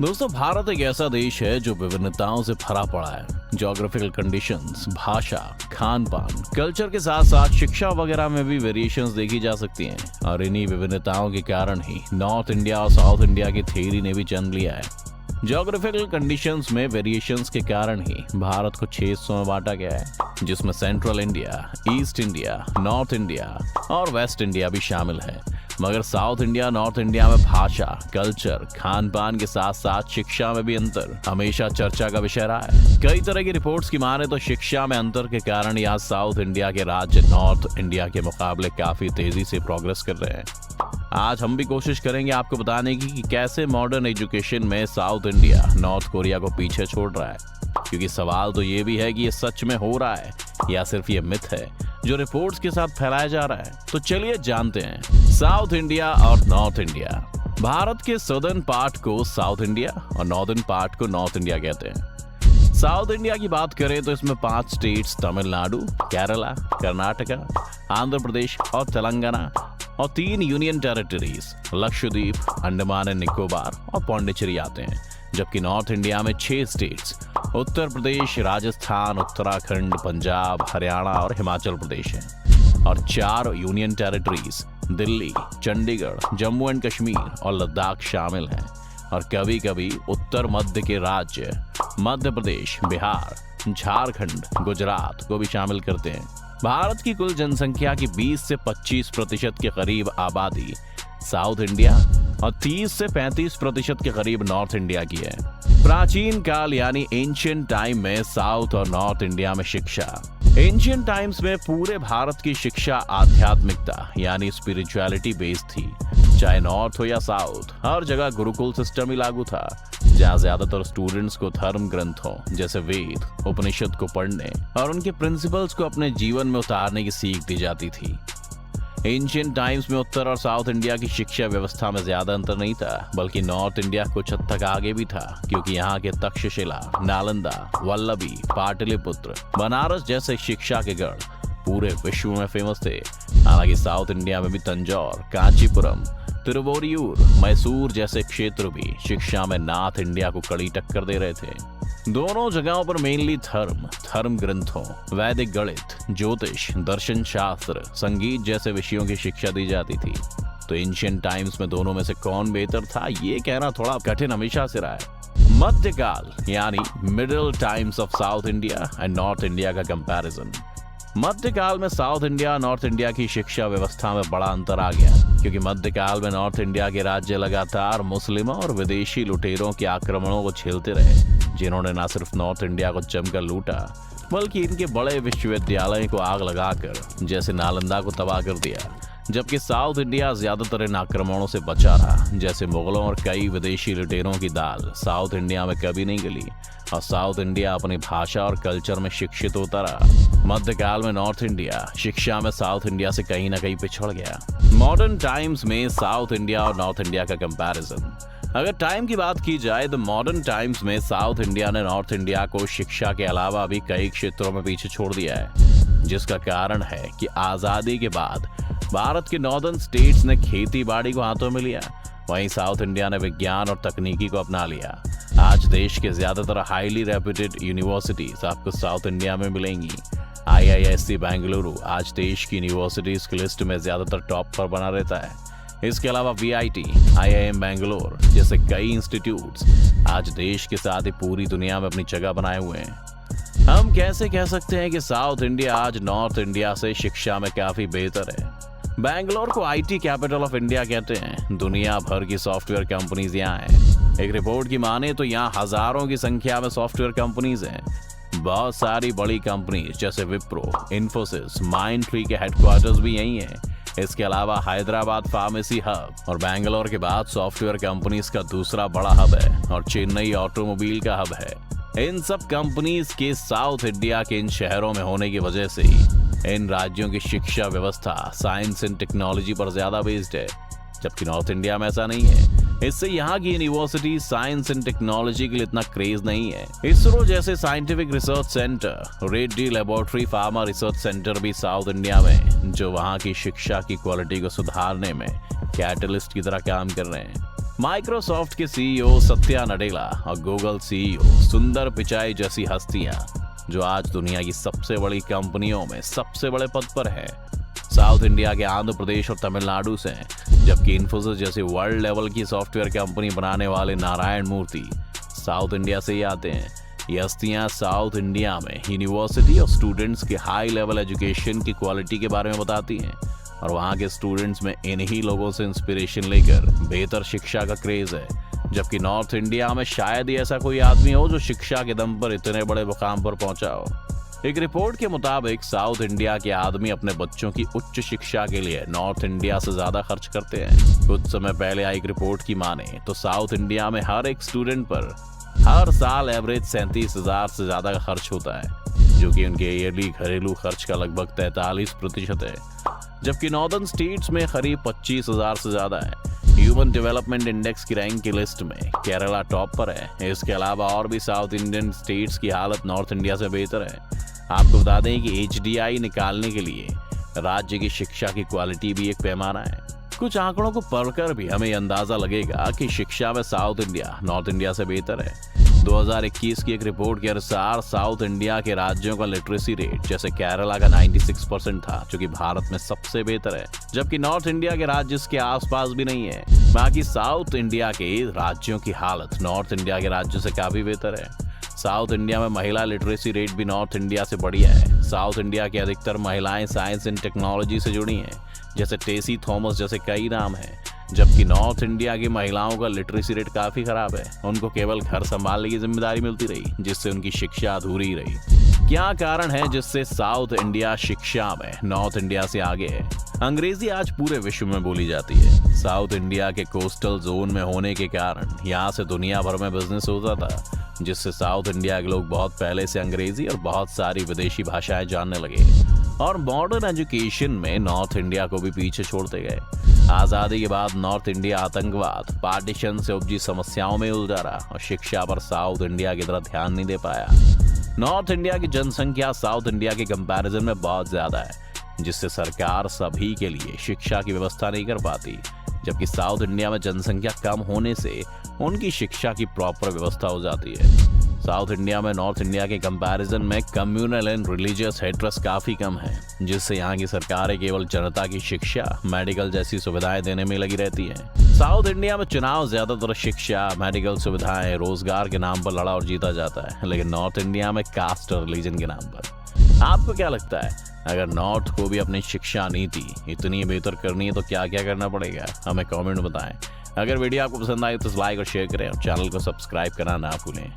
दोस्तों, भारत एक ऐसा देश है जो विभिन्नताओं से भरा पड़ा है। ज्योग्राफिकल कंडीशंस, भाषा, खान पान, कल्चर के साथ साथ शिक्षा वगैरह में भी वेरिएशंस देखी जा सकती हैं। और इन्हीं विभिन्नताओं के कारण ही नॉर्थ इंडिया और साउथ इंडिया की थ्योरी ने भी जन्म लिया है। ज्योग्राफिकल कंडीशंस में वेरिएशंस के कारण ही भारत को 6 हिस्सों में बांटा गया है, जिसमें central India, east India, north India और वेस्ट इंडिया भी शामिल है। मगर साउथ इंडिया, नॉर्थ इंडिया में भाषा, कल्चर, खान पान के साथ साथ शिक्षा में भी अंतर हमेशा चर्चा का विषय रहा है। कई तरह की रिपोर्ट्स की माने तो शिक्षा में अंतर के कारण यहाँ साउथ इंडिया के राज्य नॉर्थ इंडिया के मुकाबले काफी तेजी से प्रोग्रेस कर रहे हैं। आज हम भी कोशिश करेंगे आपको बताने की कि कैसे मॉडर्न एजुकेशन में साउथ इंडिया नॉर्थ कोरिया को पीछे छोड़ रहा है। क्योंकि सवाल तो ये भी है कि ये सच में हो रहा है या सिर्फ ये मिथ है जो रिपोर्ट्स के साथ फैलाया जा रहा है। तो चलिए जानते हैं साउथ इंडिया और नॉर्थ इंडिया। भारत के सदर्न पार्ट को साउथ इंडिया और नॉर्दर्न पार्ट को नॉर्थ इंडिया कहते हैं। साउथ इंडिया की बात करें तो इसमें 5 स्टेट्स तमिलनाडु, केरला, कर्नाटका, आंध्र प्रदेश और तेलंगाना और 3 union territories Lakshadweep, Andaman and Nicobar और पौंडीचेरी आते हैं। जबकि नॉर्थ इंडिया में 6 स्टेट्स उत्तर प्रदेश, राजस्थान, उत्तराखंड, पंजाब, हरियाणा और हिमाचल प्रदेश हैं। और 4 union territories Delhi, Chandigarh, Jammu and Kashmir और लद्दाख शामिल हैं। और कभी कभी उत्तर मध्य के राज्य मध्य प्रदेश, बिहार, झारखंड, गुजरात को भी शामिल करते हैं। भारत की कुल जनसंख्या की 20 से 25% के करीब आबादी साउथ इंडिया और 30 से 35% के करीब नॉर्थ इंडिया की है। प्राचीन काल यानी एंशिएंट टाइम में साउथ और नॉर्थ इंडिया में शिक्षा। एंशिएंट टाइम्स में पूरे भारत की शिक्षा आध्यात्मिकता यानी स्पिरिचुअलिटी बेस्ड थी। चाहे नॉर्थ हो या साउथ, हर जगह गुरुकुल सिस्टम ही लागू था, जहाँ ज्यादातर स्टूडेंट्स को धर्म ग्रंथों जैसे वेद, उपनिषद को पढ़ने और उनके प्रिंसिपल्स को अपने जीवन में उतारने की सीख दी जाती थी। एंशिएंट टाइम्स में उत्तर और साउथ इंडिया की शिक्षा व्यवस्था में ज्यादा अंतर नहीं था, बल्कि नॉर्थ इंडिया कुछ हद तक आगे भी था, क्योंकि यहाँ के तक्षशिला, नालंदा, वल्लभी, पाटलिपुत्र, बनारस जैसे शिक्षा के गढ़ पूरे विश्व में फेमस थे। हालांकि साउथ इंडिया में भी तंजौर, कांचीपुरम, तिरुवोरियूर, मैसूर जैसे क्षेत्र भी शिक्षा में नॉर्थ इंडिया को कड़ी टक्कर दे रहे थे। दोनों जगहों पर मेनली धर्म ग्रंथों, वैदिक गणित, ज्योतिष, दर्शन शास्त्र, संगीत जैसे विषयों की शिक्षा दी जाती थी। तो एंशिएंट टाइम्स में दोनों में से कौन बेहतर था, ये कहना थोड़ा कठिन हमेशा से रहा है। मध्यकाल यानी middle times of south India and north India का कंपैरिजन। मध्यकाल में साउथ इंडिया और नॉर्थ इंडिया की शिक्षा व्यवस्था में बड़ा अंतर आ गया, क्योंकि मध्यकाल में नॉर्थ इंडिया के राज्य लगातार मुस्लिमों और विदेशी लुटेरों के आक्रमणों को झेलते रहे, जिन्होंने न सिर्फ नॉर्थ इंडिया को जमकर लूटा, बल्कि इनके बड़े विश्वविद्यालयों को आग लगाकर जैसे नालंदा को तबाह कर दिया। जबकि साउथ इंडिया ज्यादातर इन आक्रमणों से बचा रहा, जैसे मुगलों और कई विदेशी लुटेरों की दाल साउथ इंडिया में कभी नहीं गली, और साउथ इंडिया अपनी भाषा और कल्चर में शिक्षित होता रहा। मध्यकाल में नॉर्थ इंडिया शिक्षा में साउथ इंडिया से कहीं ना कहीं पिछड़ गया। मॉडर्न टाइम्स में साउथ इंडिया और नॉर्थ इंडिया का कंपैरिजन। अगर टाइम की बात की जाए तो मॉडर्न टाइम्स में साउथ इंडिया ने नॉर्थ इंडिया को शिक्षा के अलावा भी कई क्षेत्रों में पीछे छोड़ दिया है, जिसका कारण है कि आजादी के बाद भारत के नॉर्दर्न स्टेट्स ने खेती बाड़ी को हाथों में लिया, वहीं साउथ इंडिया ने विज्ञान और तकनीकी को अपना लिया। आज देश के ज्यादातर हाईली रेप्यूटेड यूनिवर्सिटीज आपको साउथ इंडिया में मिलेंगी। IISc बेंगलुरु आज देश की यूनिवर्सिटीज की लिस्ट में ज्यादातर टॉप पर बना रहता है। इसके अलावा VIT, IIM बेंगलोर जैसे कई इंस्टीट्यूट्स आज देश के साथ ही पूरी दुनिया में अपनी जगह बनाए हुए हैं। हम कैसे कह सकते हैं कि साउथ इंडिया आज नॉर्थ इंडिया से शिक्षा में काफी बेहतर है? बेंगलोर को IT कैपिटल ऑफ इंडिया कहते हैं। दुनिया भर की सॉफ्टवेयर कंपनीज यहाँ हैं। एक रिपोर्ट की माने तो यहाँ हजारों की संख्या में सॉफ्टवेयर कंपनीज हैं। बहुत सारी बड़ी कंपनीज जैसे विप्रो, इन्फोसिस, माइंडट्री के हेडक्वार्टर्स भी यही हैं। इसके अलावा हैदराबाद फार्मेसी हब और बेंगलोर के बाद सॉफ्टवेयर कंपनीज का दूसरा बड़ा हब है, और चेन्नई ऑटोमोबाइल का हब है। इन सब कंपनीज के साउथ इंडिया के इन शहरों में होने की वजह से ही इन राज्यों की शिक्षा व्यवस्था साइंस एंड टेक्नोलॉजी पर ज्यादा बेस्ड है, जबकि नॉर्थ इंडिया में ऐसा नहीं है। इससे यहाँ की यूनिवर्सिटी साइंस एंड टेक्नोलॉजी के लिए इतना क्रेज नहीं है। इसरो जैसे scientific research centre, Reddy laboratory pharma research centre भी साउथ इंडिया में, जो वहाँ की शिक्षा की क्वालिटी को सुधारने में कैटलिस्ट की तरह काम कर रहे हैं। माइक्रोसॉफ्ट के सीईओ सत्या नडेला और गूगल सीईओ सुंदर पिचाई जैसी हस्तियां जो आज दुनिया की सबसे बड़ी कंपनियों में सबसे बड़े पद पर है, साउथ इंडिया के आंध्र प्रदेश और तमिलनाडु से हैं, जबकि इन्फोसिस जैसी वर्ल्ड लेवल की सॉफ्टवेयर कंपनी बनाने वाले नारायण मूर्ति साउथ इंडिया से ही आते हैं। ये हस्तियां साउथ इंडिया में यूनिवर्सिटी और स्टूडेंट्स के हाई लेवल एजुकेशन की क्वालिटी के बारे में बताती हैं और वहाँ के स्टूडेंट्स में इन्हीं लोगों से इंस्पिरेशन लेकर बेहतर शिक्षा का क्रेज है। जबकि नॉर्थ इंडिया में शायद ही ऐसा कोई आदमी हो जो शिक्षा के दम पर इतने बड़े मुकाम पर पहुंचा हो। एक रिपोर्ट के मुताबिक साउथ इंडिया के आदमी अपने बच्चों की उच्च शिक्षा के लिए नॉर्थ इंडिया से ज्यादा खर्च करते हैं। कुछ समय पहले आई एक रिपोर्ट की माने तो साउथ इंडिया में हर एक स्टूडेंट पर हर साल एवरेज 37,000 से ज्यादा का खर्च होता है, जो कि उनके ईयरली घरेलू खर्च का लगभग 43% है। जबकि नॉर्दर्न स्टेट्स में करीब 25,000 से ज्यादा है। ह्यूमन डेवलपमेंट इंडेक्स की रैंक की लिस्ट में केरला टॉप पर है। इसके अलावा और भी साउथ इंडियन स्टेट्स की हालत नॉर्थ इंडिया से बेहतर है। आपको बता दें कि HDI निकालने के लिए राज्य की शिक्षा की क्वालिटी भी एक पैमाना है। कुछ आंकड़ों को पढ़कर भी हमें अंदाजा लगेगा कि शिक्षा में साउथ इंडिया नॉर्थ इंडिया से बेहतर है। 2021 की एक रिपोर्ट के अनुसार साउथ इंडिया के राज्यों का लिटरेसी रेट जैसे केरला का 96% था, जो कि भारत में सबसे बेहतर है, जबकि नॉर्थ इंडिया के राज्य इसके आसपास भी नहीं है। बाकी साउथ इंडिया के राज्यों की हालत नॉर्थ इंडिया के राज्यों से काफी बेहतर है। साउथ इंडिया में महिला लिटरेसी रेट भी नॉर्थ इंडिया से बढ़िया है। साउथ इंडिया की अधिकतर महिलाएं साइंस एंड टेक्नोलॉजी से जुड़ी हैं, जैसे टेसी थॉमस जैसे कई नाम हैं। जबकि नॉर्थ इंडिया की महिलाओं का लिटरेसी रेट काफी खराब है। उनको केवल घर संभालने की जिम्मेदारी मिलती रही, जिससे उनकी शिक्षा अधूरी रही। क्या कारण है जिससे साउथ इंडिया शिक्षा में नॉर्थ इंडिया से आगे है? अंग्रेजी आज पूरे विश्व में बोली जाती है। साउथ इंडिया के कोस्टल जोन में होने के कारण यहाँ से दुनिया भर में बिजनेस होता था, जिससे साउथ इंडिया के लोग बहुत पहले से अंग्रेजी और बहुत सारी विदेशी भाषाएं जानने लगे और मॉडर्न एजुकेशन में नॉर्थ इंडिया को भी पीछे छोड़ते गए। आजादी के बाद नॉर्थ इंडिया आतंकवाद, पार्टीशन से उपजी समस्याओं में उलझा रहा और शिक्षा पर साउथ इंडिया की तरह ध्यान नहीं दे पाया। नॉर्थ इंडिया की जनसंख्या साउथ इंडिया के कंपैरिजन में बहुत ज्यादा है, जिससे सरकार सभी के लिए शिक्षा की व्यवस्था नहीं कर पाती। जबकि साउथ इंडिया में जनसंख्या कम होने से उनकी शिक्षा की प्रॉपर व्यवस्था हो जाती है। साउथ इंडिया में नॉर्थ इंडिया के कंपैरिजन में कम्युनल एंड रिलीजियस हेट्रेस काफी कम है, जिससे यहाँ की सरकारें केवल जनता की शिक्षा, मेडिकल जैसी सुविधाएं देने में लगी रहती हैं। साउथ इंडिया में चुनाव ज्यादातर शिक्षा, मेडिकल सुविधाएं, रोजगार के नाम पर लड़ा और जीता जाता है, लेकिन नॉर्थ इंडिया में कास्ट और रिलीजन के नाम पर। आपको क्या लगता है, अगर नॉर्थ को भी अपनी शिक्षा नीति इतनी बेहतर करनी है तो क्या क्या करना पड़ेगा? हमें कमेंट में बताएं। अगर वीडियो आपको पसंद आई तो लाइक और शेयर करें और चैनल को सब्सक्राइब करना ना भूलें।